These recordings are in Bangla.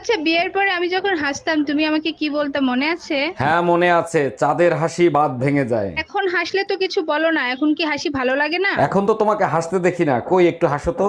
আচ্ছা, বিয়ের পরে আমি যখন হাসতাম তুমি আমাকে কি বলতে মনে আছে? হ্যাঁ মনে আছে, চাঁদের হাসি বাদ ভেঙে যায়। এখন হাসলে তো কিছু বলো না, এখন কি হাসি ভালো লাগে না? এখন তো তোমাকে হাসতে দেখি না, কই একটু হাসো তো।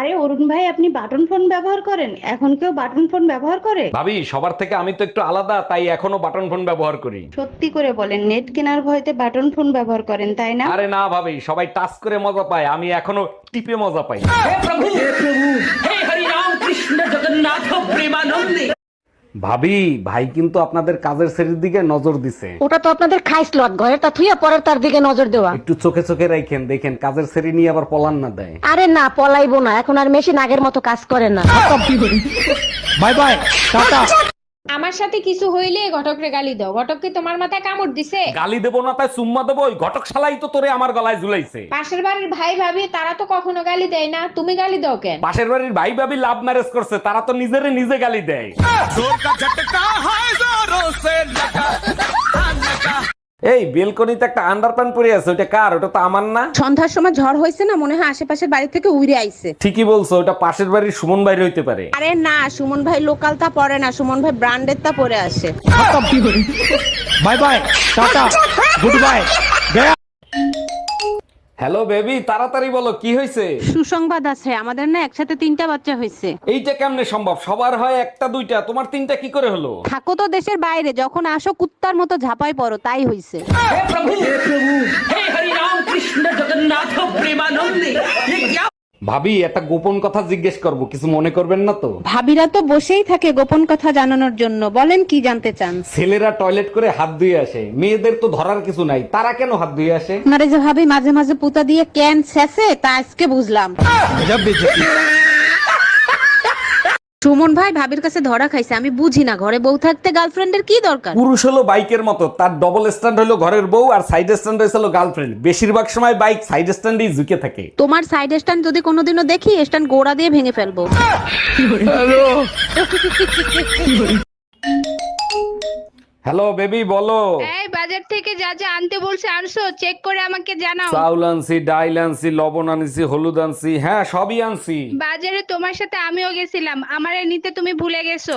আরে অরুণ ভাই, আপনি বাটন ফোন ব্যবহার করেন? এখন কেউ বাটন ফোন ব্যবহার করে? ভাবি, সবার থেকে আমি তো একটু আলাদা, তাই এখনো বাটন ফোন ব্যবহার করি। সত্যি করে বলেন, নেট কেনার ভয়তে বাটন ফোন ব্যবহার করেন তাই না? আরে না ভাবি, সবাই টাচ করে মজা পায়, আমি এখনো টিপে মজা পাই। ভাবি, ভাই কিন্তু আপনাদের কাজের শ্রেণীর দিকে নজর দিছে। ওটা তো আপনাদের খাইস লট, ঘরের তা থুইয়া পরের তার দিকে নজর দেওয়া। একটু চোখে চোখে রাখেন, দেখেন কাজের শ্রেণী নিয়ে আবার পলান না দেয়। আরে না, পলাইবো না, এখন আর মেশিন আগের মতো কাজ করে না। Bye bye, tata. আমার সাথে কিছু হইলে ঘটকরে গালি দাও। ঘটক কি তোমার মাথায় কামড় দিছে? গালি দেবো না তাই চুম্মা দেবো? ওই ঘটক শালাই তো তোরে আমার গলায় ঝুলাইছে। পাশের বাড়ির ভাই ভাবি তারা তো কখনো গালি দেয় না, তুমি গালি দাও কেন? পাশের বাড়ির ভাই ভাবি লাভ ম্যারেজ করছে, তারা তো নিজেরে নিজে গালি দেয়। এই বেলকনিতে একটা আন্ডারপ্যান্ট পরে আছে, ওটা কার? ওটা তো আমার না। সন্ধ্যার সময় ঝড় হয়েছে না, মনে হয় আশেপাশের বাড়ি থেকে উড়ে আইছে। ঠিকই বলছো, ওটা পাশের বাড়ির সুমন ভাই হইতে পারে। আরে না, সুমন ভাই লোকাল তা পরে না, সুমন ভাই ব্র্যান্ডের তা পরে আসে। Bye bye, tata, good bye. Hello baby, তাড়াতাড়ি বলো কি হয়েছে। সুসংবাদ আছে, আমাদের না একসাথে 3টা বাচ্চা হয়েছে। এইটা কেমনে সম্ভব? সবার হয় একটা দুইটা, তোমার 3টা কি করে হলো? থাকো তো দেশের বাইরে, যখন আসো কুত্তার মতো ঝাপাই পড়ো, তাই হইছে। ভাবি, একটা গোপন কথা জিজ্ঞেস করব, কিছু মনে করবেন না তো? ভাবিরা তো বসেই থাকে গোপন কথা জানানোর জন্য, বলেন কি জানতে চান? ছেলেরা টয়লেট করে হাত ধুয়ে আসে, মেয়েদের তো ধরার কিছু নাই, তারা কেন হাত ধুয়ে আসে? আপনারে যে ভাবি মাঝে মাঝে পুতা দিয়ে ক্যান ছেঁচে, তা আজকে বুঝলাম। সুমন ভাই ভাবির কাছে ধরা খাইছে, আমি বুঝি না ঘরে বউ থাকতে গার্লফ্রেন্ডের কি দরকার। পুরুষ হলো বাইকের মতো, তার ডবল স্ট্যান্ড হলো ঘরের বউ, আর সাইড স্ট্যান্ড হলো গার্লফ্রেন্ড। বেশিরভাগ সময় বাইক সাইড স্ট্যান্ডেই ঝুঁকে থাকে। তোমার সাইড স্ট্যান্ড যদি কোনোদিনও দেখি, স্ট্যান্ড গোড়া দিয়ে ভেঙে ফেলবো। হ্যালো বেবি, বলো। এই বাজার থেকে যা যা আনতে বলছে আনছো? চেক করে আমাকে জানাও। চাউল আনছি, ডাইল আনছি, লবণ আনছি, হলুদ আনছি, হ্যাঁ সবই আনছি। বাজারে তোমার সাথে আমিও গেছিলাম, আমারে নিতে তুমি ভুলে গেছো।